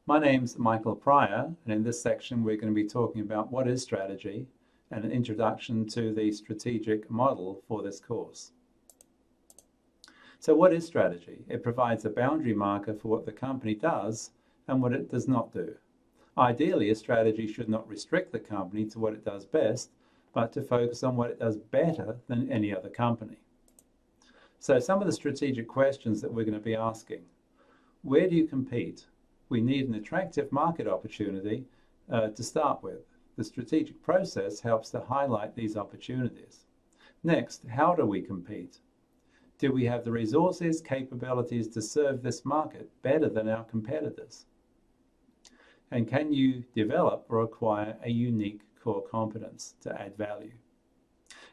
My name's Michael Pryor, and in this section we're going to be talking about what is strategy and an introduction to the strategic model for this course. So what is strategy? It provides a boundary marker for what the company does and what it does not do. Ideally, a strategy should not restrict the company to what it does best, but to focus on what it does better than any other company. So some of the strategic questions that we're going to be asking. Where do you compete? We need an attractive market opportunity to start with. The strategic process helps to highlight these opportunities. Next, how do we compete? Do we have the resources, capabilities to serve this market better than our competitors? And can you develop or acquire a unique core competence to add value?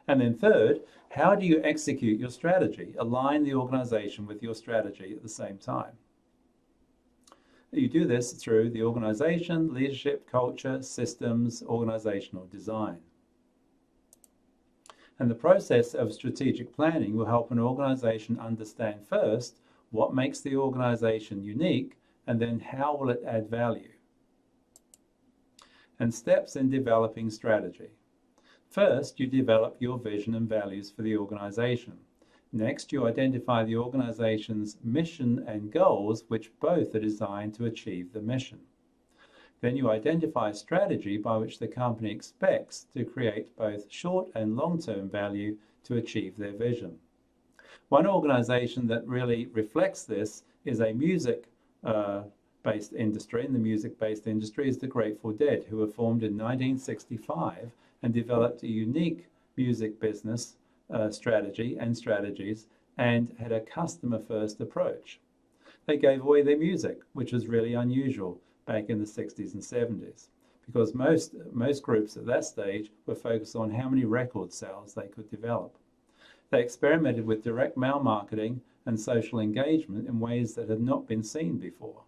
And then third, how do you execute your strategy? Align the organization with your strategy at the same time. You do this through the organization, leadership, culture, systems, organizational design. And the process of strategic planning will help an organization understand first what makes the organization unique, and then how will it add value. And steps in developing strategy. First, you develop your vision and values for the organization. Next, you identify the organization's mission and goals, which both are designed to achieve the mission. Then you identify a strategy by which the company expects to create both short and long-term value to achieve their vision. One organization that really reflects this is a music-based industry, and the music-based industry is the Grateful Dead, who were formed in 1965 and developed a unique music business strategy and strategies, and had a customer-first approach. They gave away their music, which was really unusual back in the 60s and 70s, because most groups at that stage were focused on how many record sales they could develop. They experimented with direct mail marketing and social engagement in ways that had not been seen before.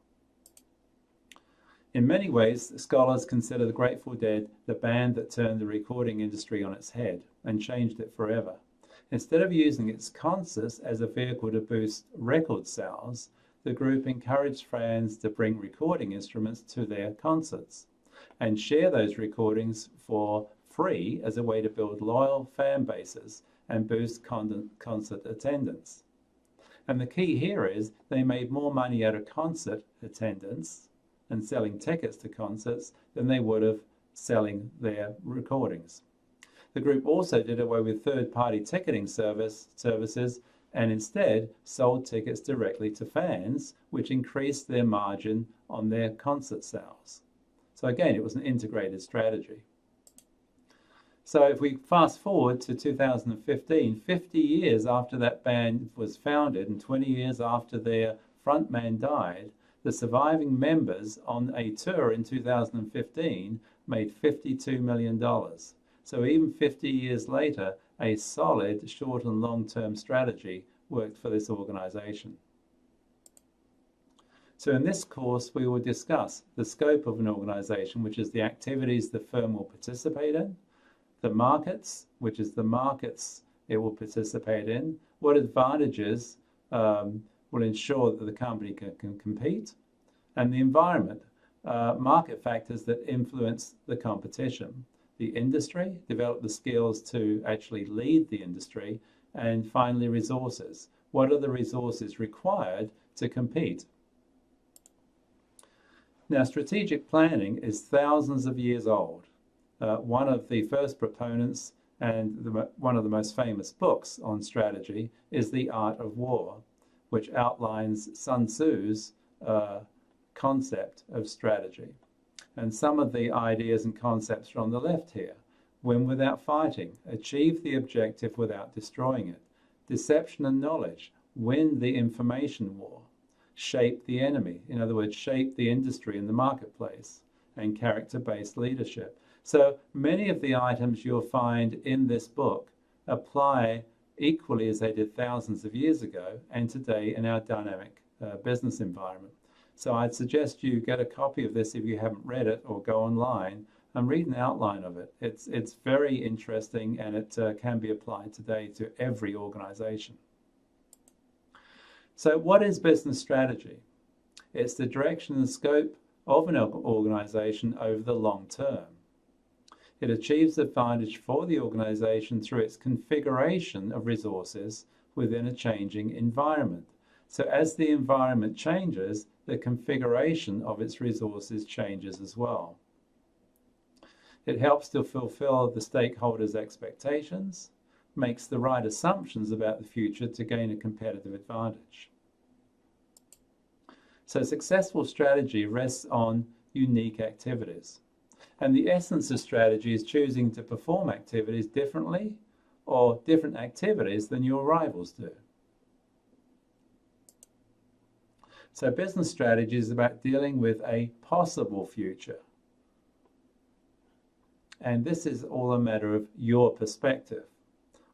In many ways, scholars consider the Grateful Dead the band that turned the recording industry on its head and changed it forever. Instead of using its concerts as a vehicle to boost record sales, the group encouraged fans to bring recording instruments to their concerts and share those recordings for free as a way to build loyal fan bases and boost concert attendance. And the key here is they made more money out of concert attendance and selling tickets to concerts than they would have selling their recordings. The group also did away with third-party ticketing services and instead sold tickets directly to fans, which increased their margin on their concert sales. So again, it was an integrated strategy. So if we fast forward to 2015, 50 years after that band was founded and 20 years after their frontman died, the surviving members on a tour in 2015 made $52 million. So even 50 years later, a solid short and long-term strategy worked for this organization. So in this course, we will discuss the scope of an organization, which is the activities the firm will participate in, the markets, which is the markets it will participate in, what advantages will ensure that the company can compete, and the environment, market factors that influence the competition. The industry, develop the skills to actually lead the industry, and finally resources. What are the resources required to compete? Now, strategic planning is thousands of years old. One of the first proponents and one of the most famous books on strategy is The Art of War, which outlines Sun Tzu's concept of strategy. And some of the ideas and concepts are on the left here. Win without fighting, achieve the objective without destroying it. Deception and knowledge, win the information war. Shape the enemy, in other words, shape the industry and the marketplace. And character-based leadership. So many of the items you'll find in this book apply equally as they did thousands of years ago and today in our dynamic business environment. So I'd suggest you get a copy of this if you haven't read it, or go online and read an outline of it. It's very interesting, and it can be applied today to every organization. So what is business strategy? It's the direction and scope of an organization over the long term. It achieves advantage for the organization through its configuration of resources within a changing environment. So as the environment changes, the configuration of its resources changes as well. It helps to fulfill the stakeholders' expectations, makes the right assumptions about the future to gain a competitive advantage. So successful strategy rests on unique activities. And the essence of strategy is choosing to perform activities differently or different activities than your rivals do. So business strategy is about dealing with a possible future. And this is all a matter of your perspective,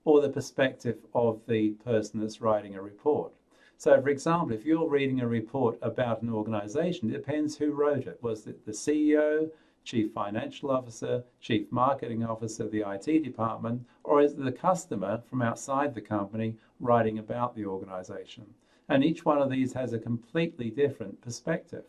or the perspective of the person that's writing a report. So, for example, if you're reading a report about an organization, it depends who wrote it. Was it the CEO, Chief Financial Officer, Chief Marketing Officer, the IT department, or is it the customer from outside the company writing about the organization? And each one of these has a completely different perspective.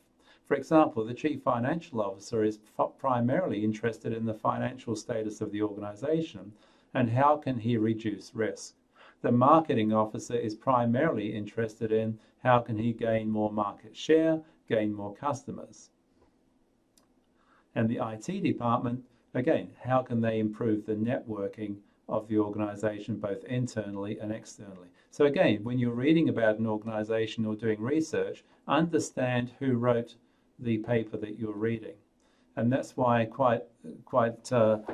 For example, the Chief Financial Officer is primarily interested in the financial status of the organization and how can he reduce risk. The Marketing Officer is primarily interested in how can he gain more market share, gain more customers. And the IT department, again, how can they improve the networking of the organization both internally and externally? So again, when you're reading about an organization or doing research, understand who wrote the paper that you're reading. And that's why quite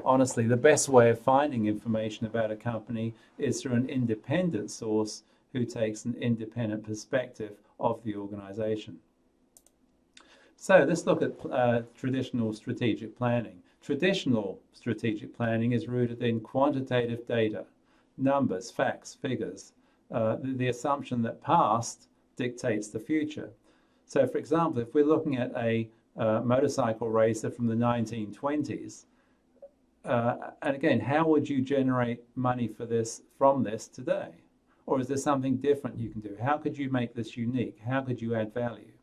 honestly, the best way of finding information about a company is through an independent source who takes an independent perspective of the organization. So let's look at traditional strategic planning. Traditional strategic planning is rooted in quantitative data, numbers, facts, figures, the assumption that past dictates the future. So, for example, if we're looking at a motorcycle racer from the 1920s, and again, how would you generate money from this today? Or is there something different you can do? How could you make this unique? How could you add value?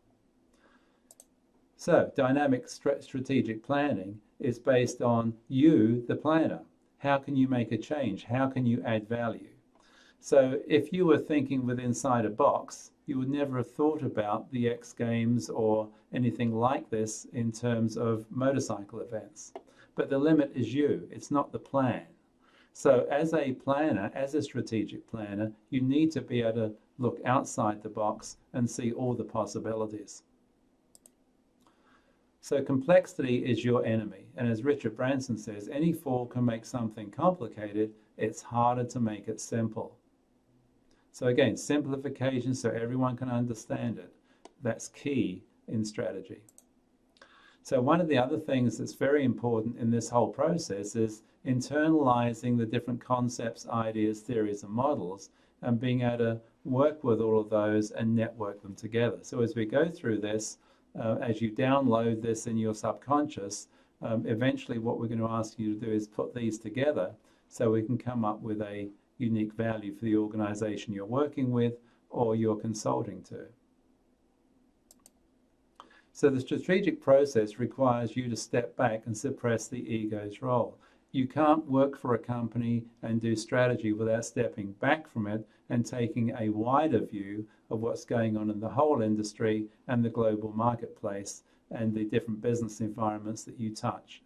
So, dynamic strategic planning is based on you, the planner. How can you make a change? How can you add value? So if you were thinking with inside a box, you would never have thought about the X Games or anything like this in terms of motorcycle events. But the limit is you, it's not the plan. So as a planner, as a strategic planner, you need to be able to look outside the box and see all the possibilities. So complexity is your enemy. And as Richard Branson says, any fool can make something complicated, it's harder to make it simple. So again, simplification so everyone can understand it. That's key in strategy. So one of the other things that's very important in this whole process is internalizing the different concepts, ideas, theories, and models, and being able to work with all of those and network them together. So as we go through this, as you download this in your subconscious, eventually what we're going to ask you to do is put these together so we can come up with a unique value for the organization you're working with or you're consulting to. So the strategic process requires you to step back and suppress the ego's role. You can't work for a company and do strategy without stepping back from it and taking a wider view of what's going on in the whole industry and the global marketplace and the different business environments that you touch.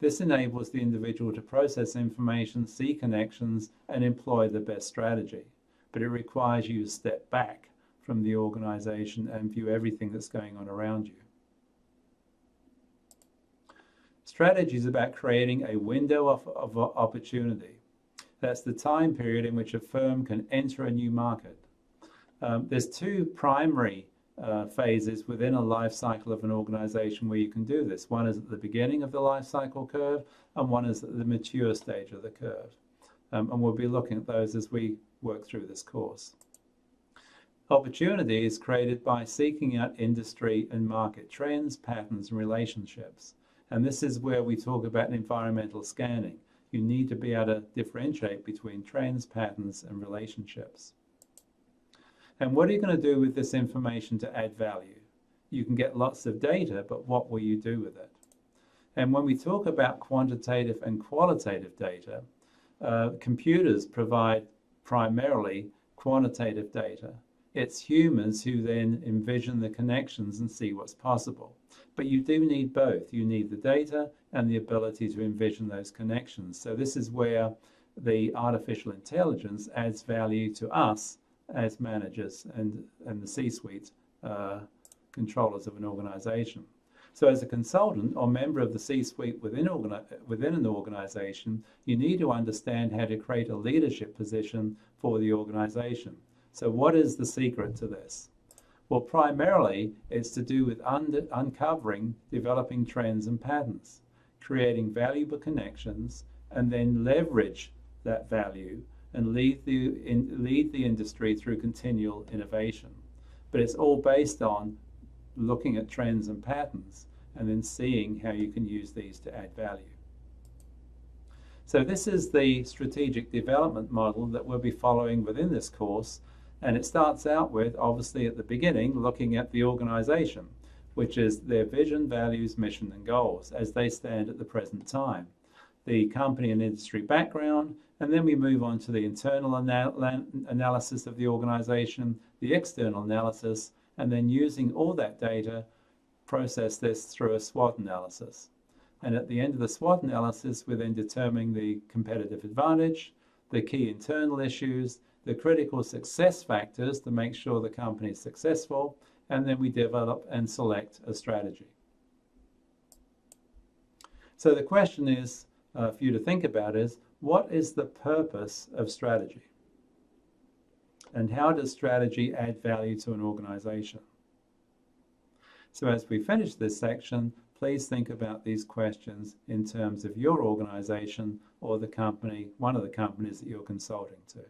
This enables the individual to process information, see connections, and employ the best strategy. But it requires you to step back from the organization and view everything that's going on around you. Strategy is about creating a window of opportunity. That's the time period in which a firm can enter a new market. There's two primary phases within a life cycle of an organization where you can do this. One is at the beginning of the life cycle curve, and one is at the mature stage of the curve. And we'll be looking at those as we work through this course. Opportunity is created by seeking out industry and market trends, patterns, and relationships. And this is where we talk about environmental scanning. You need to be able to differentiate between trends, patterns, and relationships. And what are you going to do with this information to add value? You can get lots of data, but what will you do with it? And when we talk about quantitative and qualitative data, computers provide primarily quantitative data. It's humans who then envision the connections and see what's possible. But you do need both. You need the data and the ability to envision those connections. So this is where the artificial intelligence adds value to us as managers and the C-suite controllers of an organization. So as a consultant or member of the C-suite within an organization, you need to understand how to create a leadership position for the organization. So what is the secret to this? Well, primarily, it's to do with uncovering, developing trends and patterns, creating valuable connections, and then leverage that value and lead the industry through continual innovation. But it's all based on looking at trends and patterns and then seeing how you can use these to add value. So this is the strategic development model that we'll be following within this course. And it starts out with, obviously at the beginning, looking at the organization, which is their vision, values, mission, and goals as they stand at the present time, the company and industry background, and then we move on to the internal analysis of the organization, the external analysis, and then using all that data, process this through a SWOT analysis. And at the end of the SWOT analysis, we're then determining the competitive advantage, the key internal issues, the critical success factors to make sure the company is successful, and then we develop and select a strategy. So the question is, for you to think about is, what is the purpose of strategy? And how does strategy add value to an organization? So as we finish this section, please think about these questions in terms of your organization or the company, one of the companies that you're consulting to.